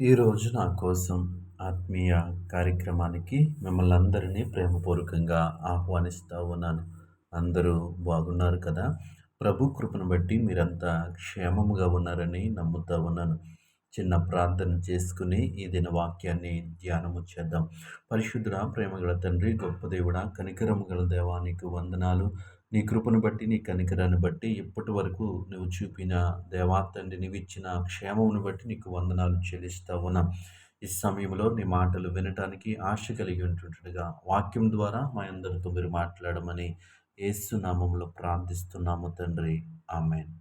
ఈరోజు నా కోసం ఆత్మీయ కార్యక్రమానికి మిమ్మల్ని అందరినీ ప్రేమపూర్వకంగా ఆహ్వానిస్తా ఉన్నాను. అందరూ బాగున్నారు కదా? ప్రభు కృపను బట్టి మీరంతా క్షేమముగా ఉన్నారని నమ్ముతా ఉన్నాను. చిన్న ప్రార్థన చేసుకుని ఈ దిన వాక్యాన్ని ధ్యానము చేద్దాం. పరిశుద్ధుడా, ప్రేమగల తండ్రి, గొప్ప దేవుడా, కనికరము గల దేవా, నీకు వందనాలు. నీ కృపను బట్టి, నీ కనికరాన్ని బట్టి ఇప్పటి వరకు నువ్వు చూపిన దేవా తండ్రి, నీవిచ్చిన క్షేమమును బట్టి నీకు వందనాలు చెల్లిస్తా ఉన్నాం. ఈ సమయంలో నీ మాటలు వినటానికి ఆశ కలిగి ఉంటుండగా వాక్యం ద్వారా మా అందరితో మీరు మాట్లాడమని యేసు నామములో ప్రార్థిస్తున్నాము తండ్రి. ఆమేన్.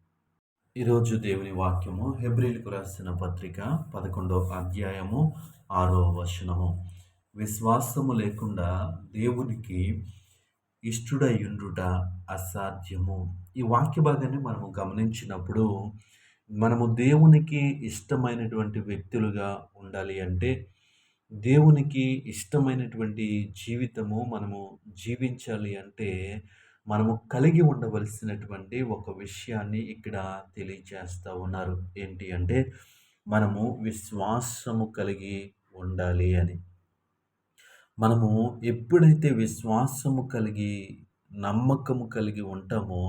ఈరోజు దేవుని వాక్యము హెబ్రీయులకు రాసిన పత్రిక 11వ అధ్యాయము 6వ వచనము. విశ్వాసము లేకుండా దేవునికి ఇష్టుడయ్యుండుట అసాధ్యము. ఈ వాక్య భాగాన్ని మనము గమనించినప్పుడు, మనము దేవునికి ఇష్టమైనటువంటి వ్యక్తులుగా ఉండాలి అంటే, దేవునికి ఇష్టమైనటువంటి జీవితము మనము జీవించాలి అంటే, మనము కలిగి ఉండవలసినటువంటి ఒక విషయాన్ని ఇక్కడ తెలియజేస్తా ఉన్నారు. ఏంటి అంటే, మనము విశ్వాసము కలిగి ఉండాలి అని. మనము ఎప్పుడైతే విశ్వాసము కలిగి, నమ్మకము కలిగి ఉంటామో,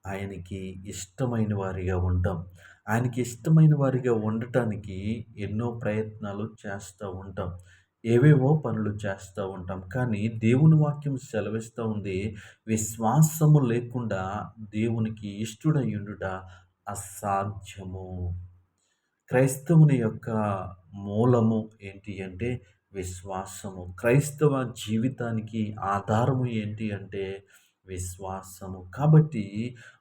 ఆయనకి ఇష్టమైన వారిగా ఉంటాం. ఆయనకి ఇష్టమైన వారిగా ఉండటానికి ఎన్నో ప్రయత్నాలు చేస్తూ ఉంటాం. ఏవేవో పనులు చేస్తూ ఉంటాం. కానీ దేవుని వాక్యం సెలవిస్తూ ఉంది, విశ్వాసము లేకుండా దేవునికి ఇష్టుడయ్యుండుట అసాధ్యము. క్రైస్తవుని యొక్క మూలము ఏంటి అంటే విశ్వాసము. క్రైస్తవ జీవితానికి ఆధారము ఏంటి అంటే విశ్వాసము. కాబట్టి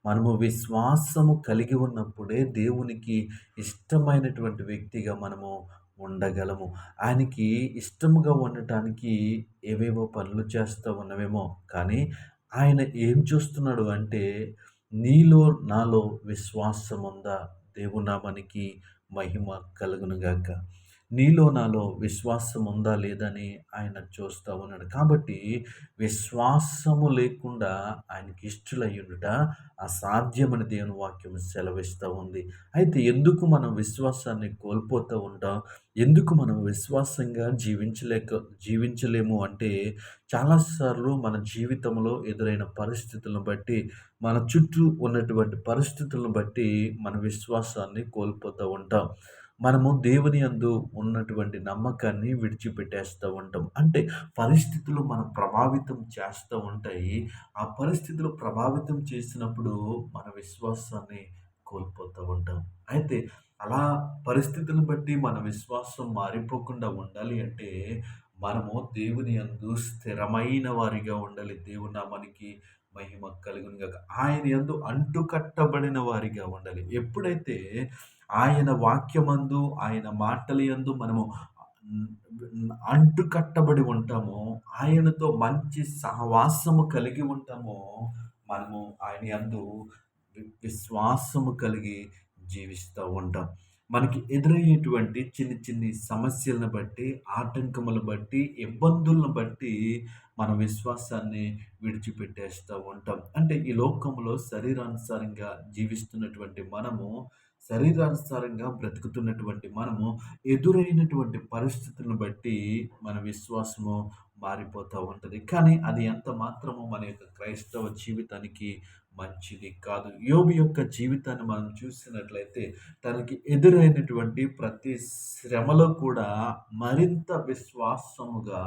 మనము విశ్వాసము కలిగి ఉన్నప్పుడే దేవునికి ఇష్టమైనటువంటి వ్యక్తిగా మనము ఉండగలము. ఆయనకి ఇష్టముగా ఉండటానికి ఏవేవో పనులు చేస్తూ ఉన్నవేమో, కానీ ఆయన ఏం చూస్తున్నాడు అంటే, నీలో నాలో విశ్వాసముందా? దేవునామానికి మహిమ కలుగునుగాక. నీలో నాలో విశ్వాసం ఉందా లేదని ఆయన చూస్తా ఉన్నాడు. కాబట్టి విశ్వాసము లేకుండా ఆయనకి ఇష్టులయ్యుండుట అసాధ్యమని దేవుని వాక్యం సెలవిస్తూ ఉంది. అయితే ఎందుకు మనం విశ్వాసాన్ని కోల్పోతూ ఉంటాం? ఎందుకు మనం విశ్వాసంగా జీవించలేము అంటే, చాలాసార్లు మన జీవితంలో ఎదురైన పరిస్థితులను బట్టి, మన చుట్టూ ఉన్నటువంటి పరిస్థితులను బట్టి మన విశ్వాసాన్ని కోల్పోతూ ఉంటాం. మనము దేవుని యందు ఉన్నటువంటి నమ్మకాన్ని విడిచిపెట్టేస్తూ ఉంటాం. అంటే పరిస్థితులు మనం ప్రభావితం చేస్తూ ఉంటాయి. ఆ పరిస్థితులు ప్రభావితం చేసినప్పుడు మన విశ్వాసాన్ని కోల్పోతూ ఉంటాం. అయితే అలా పరిస్థితులను బట్టి మన విశ్వాసం మారిపోకుండా ఉండాలి అంటే, మనము దేవుని యందు స్థిరమైన వారిగా ఉండాలి. దేవుని నామానికి మహిమ కలుగును గాక. ఆయన యందు అంటుకట్టబడిన వారిగా ఉండాలి. ఎప్పుడైతే ఆయన వాక్యమందు, ఆయన మాటల యందు మనము అంటుకట్టబడి ఉంటామో, ఆయనతో మంచి సహవాసము కలిగి ఉంటామో, మనము ఆయన యందు విశ్వాసము కలిగి జీవిస్తూ ఉంటాం. మనకి ఎదురయ్యేటువంటి చిన్ని చిన్ని సమస్యలను బట్టి, ఆటంకములు బట్టి, ఇబ్బందులను బట్టి మన విశ్వాసాన్ని విడిచిపెట్టేస్తూ ఉంటాం. అంటే ఈ లోకంలో శరీరానుసారంగా జీవిస్తున్నటువంటి మనము, శరీరానుసారంగా బ్రతుకుతున్నటువంటి మనము, ఎదురైనటువంటి పరిస్థితులను బట్టి మన విశ్వాసము మారిపోతూ ఉంటది. కానీ అది ఎంత మాత్రము మన యొక్క క్రైస్తవ జీవితానికి మంచిది కాదు. యోబు యొక్క జీవితాన్ని మనం చూసినట్లయితే, తనకి ఎదురైనటువంటి ప్రతి శ్రమలో కూడా మరింత విశ్వాసముగా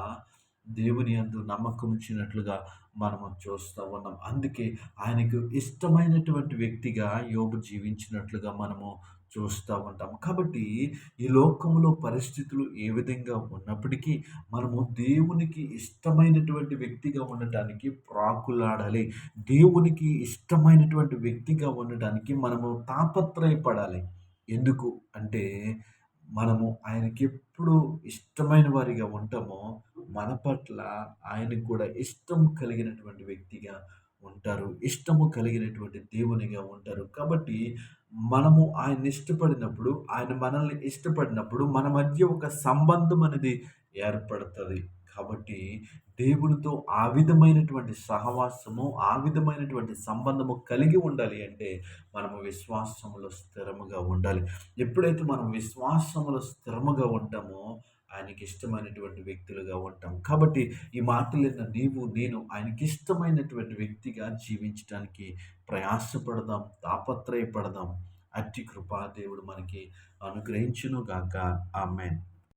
దేవుని యందు నమ్మకం ఉంచినట్లుగా మనము చూస్తా ఉన్నాం. అందుకే ఆయనకు ఇష్టమైనటువంటి వ్యక్తిగా యోబు జీవించినట్లుగా మనము చూస్తా ఉంటాం. కాబట్టి ఈ లోకంలో పరిస్థితులు ఏ విధంగా ఉన్నప్పటికీ, మనము దేవునికి ఇష్టమైనటువంటి వ్యక్తిగా ఉండటానికి ప్రాకులాడాలి. దేవునికి ఇష్టమైనటువంటి వ్యక్తిగా ఉండటానికి మనము తాపత్రయపడాలి. ఎందుకు అంటే, మనము ఆయనకెప్పుడు ఇష్టమైన వారిగా ఉంటామో, మన పట్ల ఆయనకు కూడా ఇష్టం కలిగినటువంటి వ్యక్తిగా ఉంటారు. ఇష్టము కలిగినటువంటి దేవునిగా ఉంటారు. కాబట్టి మనము ఆయన్ని ఇష్టపడినప్పుడు, ఆయన మనల్ని ఇష్టపడినప్పుడు, మన మధ్య ఒక సంబంధం అనేది ఏర్పడతది. కాబట్టి దేవునితో ఆ విధమైనటువంటి సహవాసము, ఆ విధమైనటువంటి సంబంధము కలిగి ఉండాలి అంటే, మనము విశ్వాసములో స్థిరముగా ఉండాలి. ఎప్పుడైతే మనం విశ్వాసములో స్థిరముగా ఉంటామో, ఆయనకిష్టమైనటువంటి వ్యక్తులుగా ఉంటాం. కాబట్టి ఈ మాటలు విన్న నీవు, నేను ఆయనకిష్టమైనటువంటి వ్యక్తిగా జీవించటానికి ప్రయాసపడదాం, తాపత్రయపడదాం. అట్టి కృపా దేవుడు మనకి అనుగ్రహించును గాక. ఆమేన్.